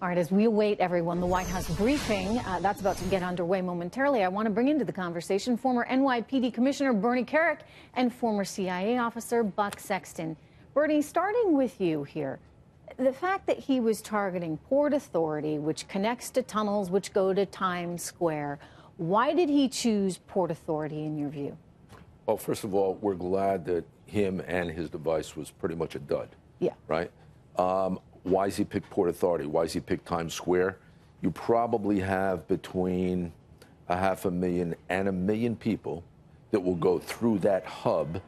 All right, as we await everyone, the White House briefing, that's about to get underway momentarily. I want to bring into the conversation former NYPD Commissioner Bernie Kerik and former CIA officer Buck Sexton. Bernie, starting with you here, the fact that he was targeting Port Authority, which connects to tunnels which go to Times Square, why did he choose Port Authority in your view? Well, first of all, we're glad that him and his device was pretty much a dud. Yeah. Right? Why does he pick Port Authority? Why does he pick Times Square? You probably have between 500,000 and 1 million people that will go through that hub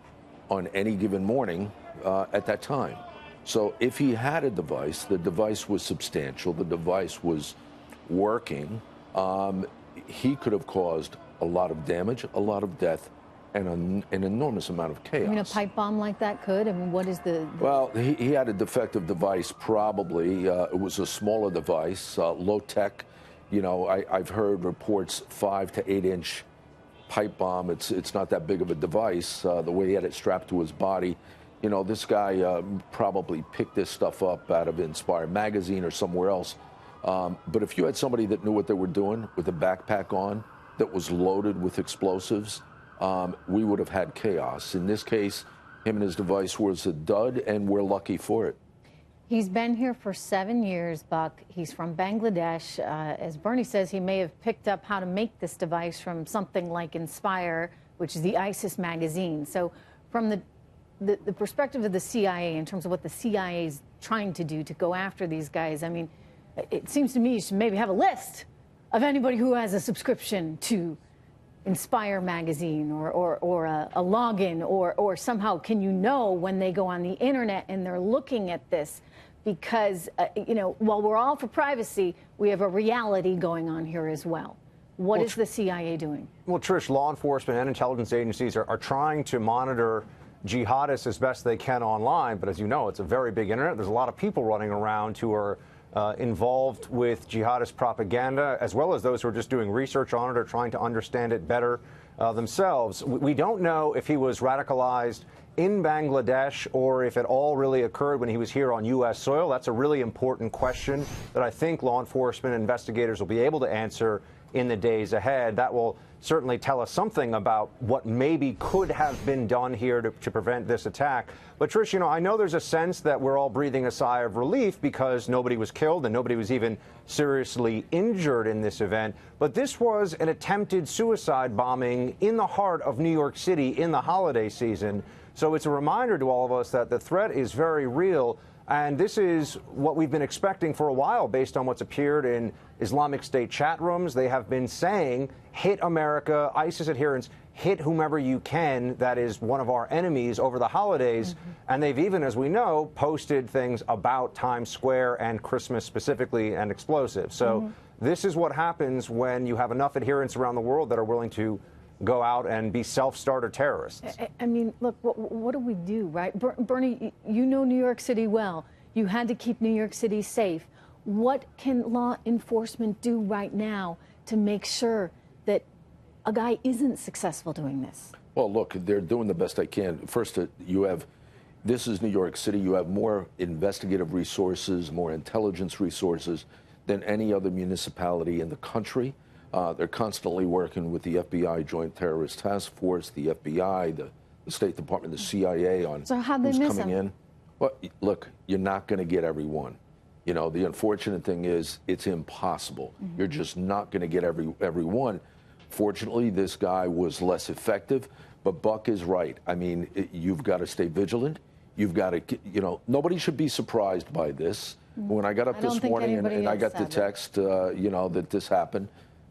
on any given morning at that time. So if he had a device, the device was substantial, the device was working, he could have caused a lot of damage, a lot of death, and an enormous amount of chaos. I mean, a pipe bomb like that could? I mean, what is the... Well, he had a defective device, probably. It was a smaller device, low tech. You know, I've heard reports 5 to 8 inch pipe bomb. It's not that big of a device. The way he had it strapped to his body. You know, this guy probably picked this stuff up out of Inspired magazine or somewhere else. But if you had somebody that knew what they were doing with a backpack on that was loaded with explosives, we would have had chaos. In this case, him and his device was a dud, and we're lucky for it. He's been here for 7 years, Buck. He's from Bangladesh. As Bernie says, he may have picked up how to make this device from something like Inspire, which is the ISIS magazine. So from the perspective of the CIA, in terms of what the CIA is trying to do to go after these guys, I mean, it seems to me you should maybe have a list of anybody who has a subscription to Inspire magazine or a login or somehow can you know when they go on the internet and they're looking at this? Because, you know, while we're all for privacy, we have a reality going on here as well. What is the CIA doing? Well, Trish, law enforcement and intelligence agencies are trying to monitor jihadists as best they can online. But as you know, it's a very big internet. There's a lot of people running around who are involved with jihadist propaganda, as well as those who are just doing research on it or trying to understand it better themselves. We don't know if he was radicalized in Bangladesh or if it all really occurred when he was here on U.S. soil. That's a really important question that I think law enforcement investigators will be able to answer in the days ahead. That will certainly tell us something about what maybe could have been done here to prevent this attack. But Trish, you know, I know there's a sense that we're all breathing a sigh of relief because nobody was killed and nobody was even seriously injured in this event. But this was an attempted suicide bombing in the heart of New York City in the holiday season. So it's a reminder to all of us that the threat is very real. And this is what we've been expecting for a while based on what's appeared in Islamic State chat rooms. They have been saying, hit America, ISIS adherents, hit whomever you can that is one of our enemies over the holidays. And they've even, as we know, posted things about Times Square and Christmas specifically and explosives. So this is what happens when you have enough adherents around the world that are willing to go out and be self-starter terrorists. I mean, look, what do we do, right? Bernie, you know New York City well. You had to keep New York City safe. What can law enforcement do right now to make sure that a guy isn't successful doing this? Well, look, they're doing the best they can. First, this is New York City. You have more investigative resources, more intelligence resources than any other municipality in the country. They're constantly working with the FBI Joint Terrorist Task Force, the FBI, the State Department, the CIA on who's coming in. Well, look, you're not going to get everyone. You know, the unfortunate thing is it's impossible. You're just not going to get everyone. Fortunately, this guy was less effective, but Buck is right. I mean, you've got to stay vigilant. You've got to, you know, nobody should be surprised by this. When I got up this morning and I got the text, you know, that this happened,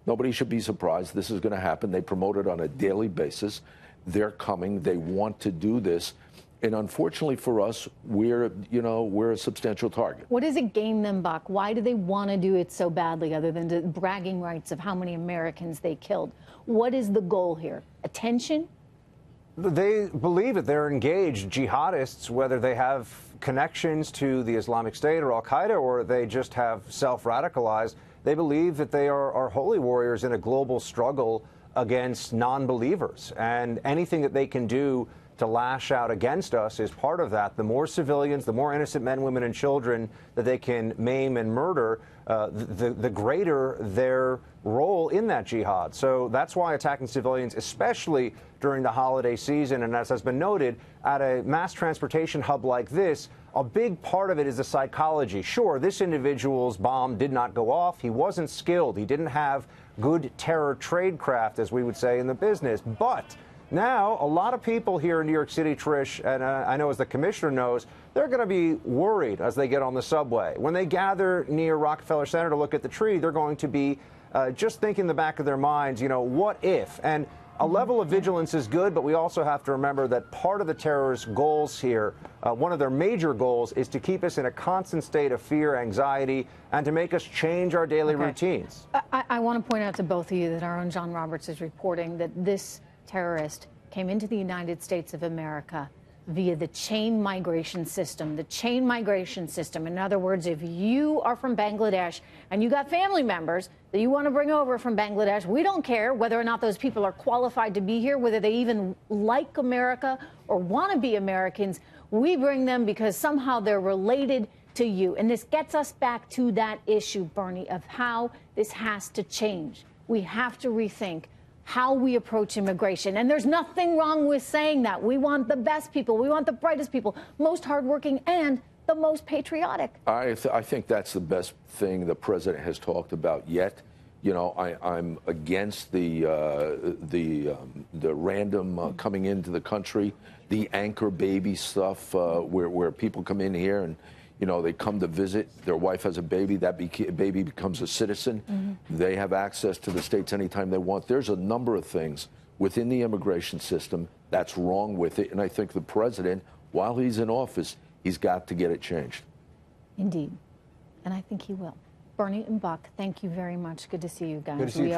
nobody should be surprised. This is going to happen. They promote it on a daily basis. They're coming. They want to do this. And unfortunately for us, we're a substantial target. What does it gain them, Buck? Why do they want to do it so badly other than the bragging rights of how many Americans they killed? What is the goal here? Attention? They believe that they're engaged jihadists, whether they have connections to the Islamic State or Al-Qaeda or they just have self-radicalized. They believe that they are holy warriors in a global struggle against non-believers, and anything that they can do to lash out against us is part of that. The more civilians, the more innocent men, women, and children that they can maim and murder, the greater their role in that jihad. So that's why attacking civilians, especially during the holiday season, and as has been noted, at a mass transportation hub like this, a big part of it is the psychology. Sure, this individual's bomb did not go off. He wasn't skilled. He didn't have good terror tradecraft, as we would say in the business. But now, a lot of people here in New York City, Trish, and I know as the commissioner knows, they're going to be worried as they get on the subway. When they gather near Rockefeller Center to look at the tree, they're going to be just thinking in the back of their minds, you know, what if? And a level of vigilance is good, but we also have to remember that part of the terrorists' goals here, one of their major goals, is to keep us in a constant state of fear, anxiety, and to make us change our daily routines. I want to point out to both of you that our own John Roberts is reporting that this terrorist came into the United States of America via the chain migration system. The chain migration system. In other words, if you are from Bangladesh and you got family members that you want to bring over from Bangladesh, we don't care whether or not those people are qualified to be here, whether they even like America or want to be Americans. We bring them because somehow they're related to you. And this gets us back to that issue, Bernie, of how this has to change. We have to rethink how we approach immigration. And there's nothing wrong with saying that. We want the best people. We want the brightest people, most hardworking, and the most patriotic. I think that's the best thing the president has talked about yet. You know, I'm against the random coming into the country, the anchor baby stuff where people come in here and, you know, they come to visit, their wife has a baby, that baby becomes a citizen. Mm-hmm. They have access to the states anytime they want. There's a number of things within the immigration system that's wrong with it. And I think the president, while he's in office, he's got to get it changed. Indeed. And I think he will. Bernie and Buck, thank you very much. Good to see you guys. Good to see you, Trish.